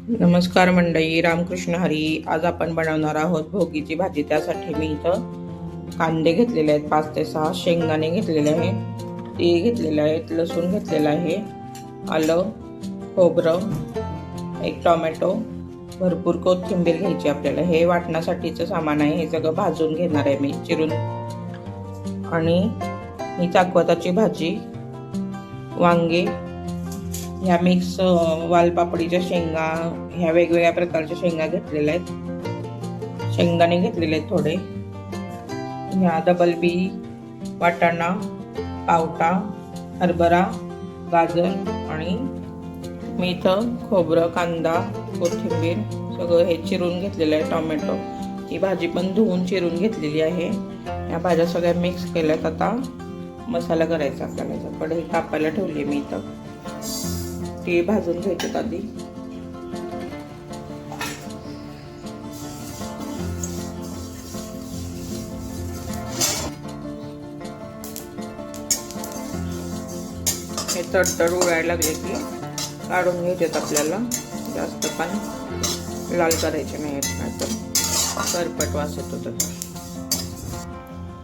नमस्कार मंडळी, रामकृष्ण हरी. आज आपण बनवणार आहोत भोगीची भाजी. त्यासाठी मी इथं कांदे घेतलेले आहेत 5 ते 6, शेंगदाणे घेतलेले आहे, तीळ घेतलेले आहेत, लसूण घेतलेला आहे, आलं, खोबरं, एक टोमॅटो, भरपूर कोथिंबीर घ्यायची आपल्याला. हे वाटण्यासाठीचं सामान आहे. हे सगळं भाजून घेणार आहे मी चिरून. आणि ही चाकवताची भाजी, वांगे, ह्या मिक्स वालपापडीच्या शेंगा, ह्या वेगवेगळ्या प्रकारच्या शेंगा घेतलेल्या आहेत, शेंगदाणे घेतलेले आहेत थोडे, ह्या डबल बी, वाटाणा, पावटा, हरभरा, गाजर आणि मीठ, खोबरं, कांदा, कोथिंबीर सगळं हे चिरून घेतलेलं आहे. टोमॅटो, ही भाजी पण धुवून चिरून घेतलेली आहे. या भाज्या सगळ्या मिक्स केल्यात. आता मसाला करायचा आपल्याला. कढई तापायला ठेवली मी इथं. तीळ भाजून घ्यायचे आधी. हे तडतड उडायला लागले की काढून घ्यायचेत आपल्याला. जास्त पण लाल करायचे नाहीत, नाहीतर करपट वास येतो त्याचा.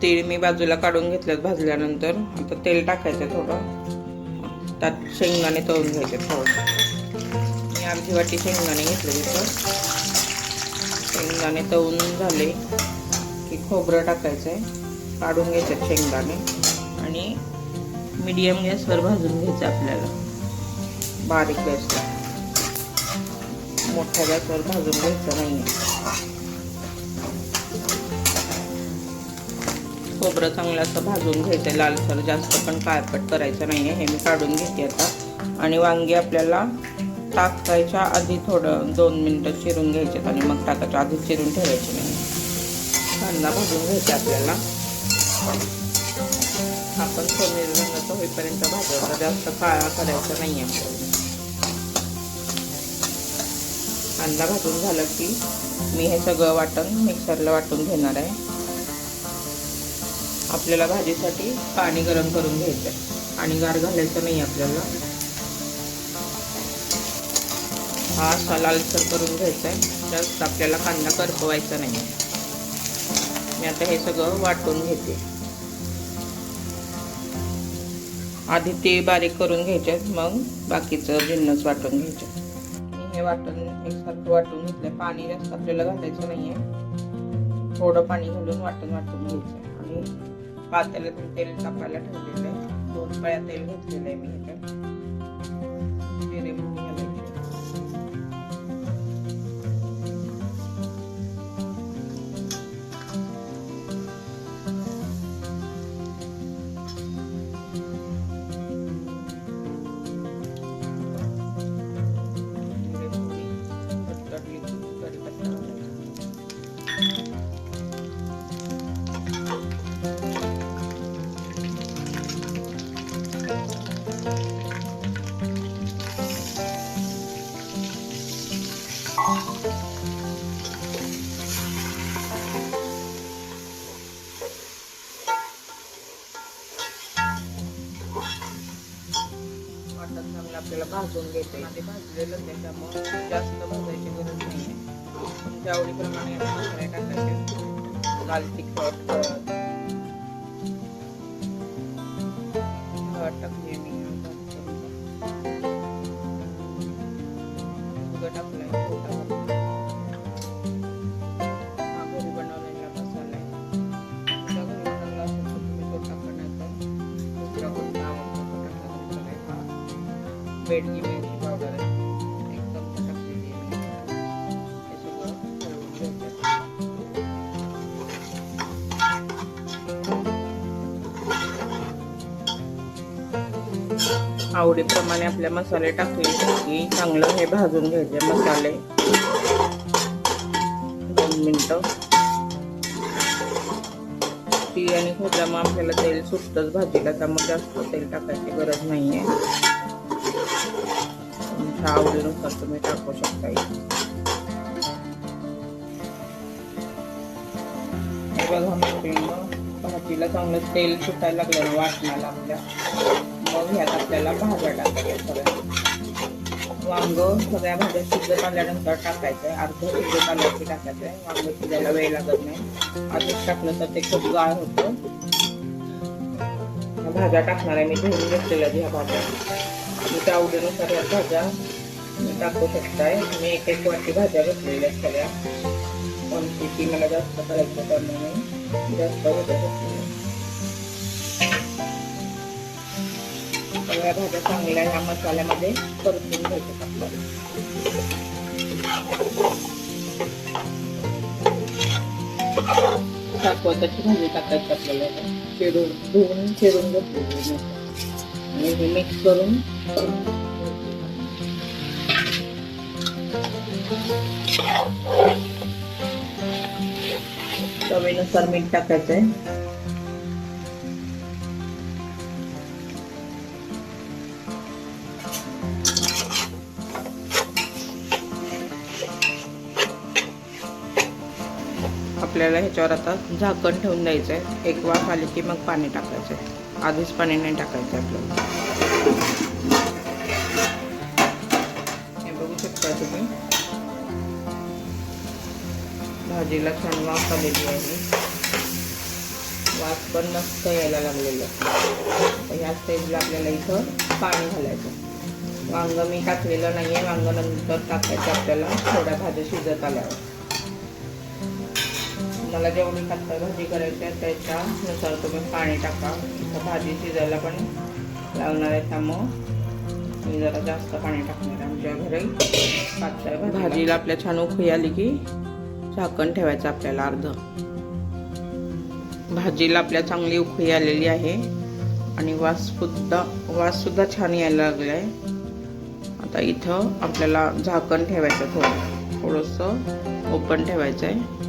तीळ मी बाजूला काढून घेतल्यात भाजल्यानंतर. आता तेल टाकायचं थोडं. त्यात शेंगदाणे तळून घ्यायचे थोडं. मी अर्धी वाटी शेंगदाणे घेतले तिथं. शेंगदाणे तळून झाले की खोबरं टाकायचं आहे, काढून घ्यायचे शेंगदाणे आणि मीडियम गॅसवर भाजून घ्यायचं आपल्याला. बारीक गॅसवर, मोठ्या गॅसवर भाजून घ्यायचं नाही. खोबरं चांगलं असं भाजून घ्यायचं लालसर, जास्त पण काळपट करायचं नाही आहे. हे मी काढून घेते आता. आणि वांगी आपल्याला टाकायच्या आधी थोडं 2 मिनटं चिरून घ्यायचे आणि मग टाकायच्या आधी चिरून ठेवायचे नाही. कांदा भाजून घ्यायचा आपल्याला. आपण सोनेरी रंगाचा होईपर्यंत भाजायचा, जास्त काळा करायचा नाही आपल्याला. कांदा भाजून झालं की मी हे सगळं वाटण मिक्सरला वाटून घेणार आहे. आपल्याला भाजीसाठी पाणी गरम करून घ्यायचं आहे. पाणी गार घालायचं नाही आपल्याला. हा असा लालसर करून घ्यायचा आहे. जास्त आपल्याला कांदा करपवायचा नाही. मी आता हे सगळं वाटून घेते. आधी ते बारीक करून घ्यायचे, मग बाकीचं जिन्नस वाटून घ्यायचे. मी हे वाटण एकसारखं वाटून घेतलं. पाणी जास्त आपल्याला घालायचं नाहीये. थोडं पाणी घालून वाटून घ्यायचं. आणि पातेल्यातून तेल तापायला ठेवलेलं आहे. 2 पळ्या तेल घेतलेलं आहे मी इथे. जिरे मोहरी घालायचे. जिरे मोहरी तडतडली की कढीपत्ता घालायचा. वाटण चांगलं आपल्याला भाजून घ्यायचं. आधी भाजलेलं त्याच्यामुळे जास्त भाजायची गरज नाही आहे. तुमच्या आवडीप्रमाणे मसाले टाकायचे. लाल तिखट, हळद टाकली मी. टाकलाय हा घरी बनवलेला मसाला आहे. तुमच्या घरी बनवला असेल तर तुम्ही तो टाकण्याचा. दुसरा कोणता आवडतो तो टाकण्याचा. हा बेडगी मिरची पावडर आहे, एकदम टाकलेली आहे. हे सगळं हलवून घ्यायचं. आवडीप्रमाणे आपले मसाले टाकले की चांगलं हे भाजून घ्यायचे मसाले 2 मिनटं. तीळ आणि खोबऱ्यामुळे आपल्याला तेल सुटतंच भाजीला, त्यामुळे जास्त तेल टाकायची गरज नाहीये. तुमच्या आवडीनुसार तुम्ही टाकू शकता. हे बघा भाजीला चांगलं तेल सुटायला लागलं वाटणाला आपल्या. मग ह्यात आपल्याला भाज्या टाकायच्या. वांग सगळ्या भाज्या शिजत आल्यानंतर टाकायचं आहे. अर्ध शिजत आल्यावरती टाकायचं आहे. वांग शिजायला वेळ लागत नाही. आधीच टाकलं तर ते खूप गाळ होतं. भाज्या टाकणार आहे मी, धुवून घेतलेल्या ह्या भाज्या. तुमच्या आवडीनुसार या भाज्या टाकू शकताय. मी एक वाटी भाज्या घेतलेल्या सगळ्या. क्वांटिटी मला जास्त करायचं त्यामुळे मी जास्त भाज्या घेतलेल्या. सगळ्या भाज्या चांगल्या ह्या मसाल्यामध्ये परतून घ्यायच्या आपल्याला. साखवताची भाजी टाकायची आपल्याला. धुवून चिरून घेतली आणि हे मिक्स करून चवीनुसार मीठ टाकायचं आहे. आपल्याला ह्याच्यावर आता झाकण ठेवून द्यायचं आहे. एक वाफ आली की मग पाणी टाकायचं आहे. आधीच पाणी नाही टाकायचं आपल्याला. हे बघू शकता तुम्ही, भाजीला छान वाफ आलेली आहे. वाफ पण मस्त यायला लागलेलं आहे. ह्या स्टेजला आपल्याला इथं पाणी घालायचं. वांग मी टाकलेलं नाही आहे. वांग नंतर टाकायचं आपल्याला थोड्या भाज्या शिजत आल्यावर. मला जेवढी पातळ भाजी करायची आहे त्याच्यानुसार तुम्ही पाणी टाका. इथं भाजी शिजायला पण लावणार आहे त्यामुळं मी जरा जास्त पाणी टाकणार आहे. आमच्या घरी पातळ भाजीला आपल्या छान उकळी आली की झाकण ठेवायचं आपल्याला अर्ध. भाजीला आपल्या चांगली उकळी आलेली आहे आणि वास सुद्धा छान यायला लागला आहे. आता इथं आपल्याला झाकण ठेवायचं, थोडंसं ओपन ठेवायचं आहे.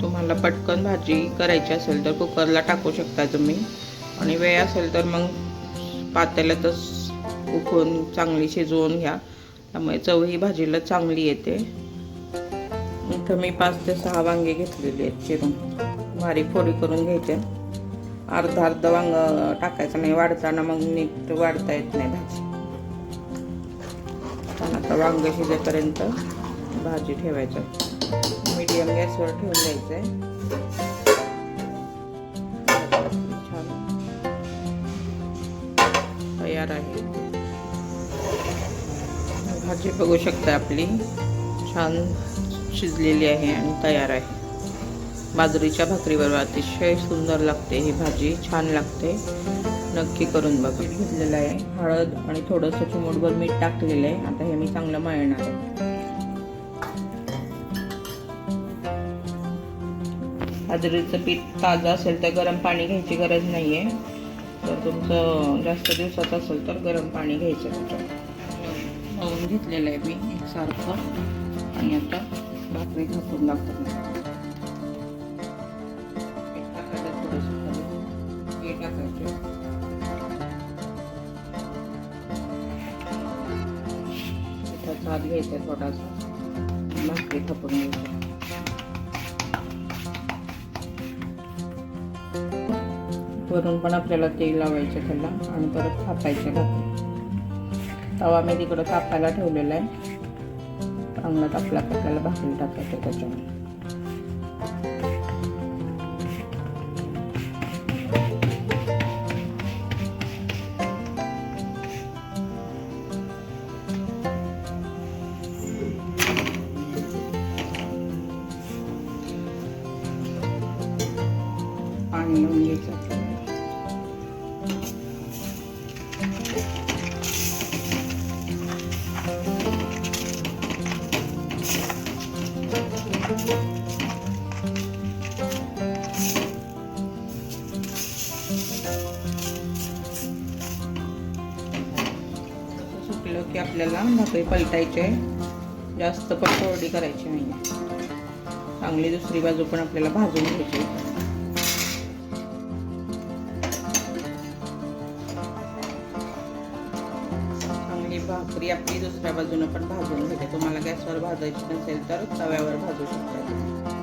तुम्हाला पटकन भाजी करायची असेल तर कुकरला टाकू शकता तुम्ही, आणि वेळ असेल तर मग पातेल्यातच उकळून चांगली शिजवून घ्या. त्यामुळे चवही भाजीला चांगली येते. इथं मी 5 ते 6 वांगे घेतलेले आहेत चिरून. बारीक फोडी करून घ्यायचे. अर्ध वांग टाकायचं नाही, वाढताना मग नीट वाढता येत नाही भाजी. आता वांग शिजेपर्यंत भाजी ठेवायचं. मीडियम गॅसवर ठेवून द्यायचं आहे. छान तयार आहे भाजी. बघू शकता आपली छान शिजलेली आहे आणि तयार आहे. बाजरीच्या भाकरीवर अतिशय सुंदर लागते ही भाजी, छान लागते. नक्की करून बघा. मीठ घेतलेलं आहे, हळद आणि थोडंसं चिमूटभर मीठ टाकलेलं आहे. आता हे मी चांगलं मळणार आहे. बाजरीचं पीठ ताजं असेल तर गरम पाणी घ्यायची गरज नाही आहे. जर तुमचं जास्त दिवसाचं असेल तर गरम पाणी घ्यायचं. त्याच्यात मळून घेतलेलं आहे मी एकसारखं. आणि आता भाकरी झाकून दाखवतो. टाकायचं थोडंसं हे टाकायचं. पिठाचा हात घ्यायचा थोडासा, भाकरी थापून घ्यायची. वरून पण आपल्याला तेल लावायचं त्याला आणि परत थापायचे भाकरी. तवा मी तिकडं तापायला ठेवलेला आहे. चांगला तापला की आपल्याला भाकरी टाकायचं त्याच्यावर. पाणी लावून घ्यायचं. सुकलं की आपल्याला भाकरी पलटायचे. जास्त पण कोरडी करायची नाही. चांगली दुसरी बाजू पण आपल्याला भाजून घ्यायची. चांगली भाकरी आपली दुसऱ्या बाजूने पण भाजून घ्यायची. तुम्हाला गॅसवर भाजायची नसेल तर तव्यावर भाजू शकता.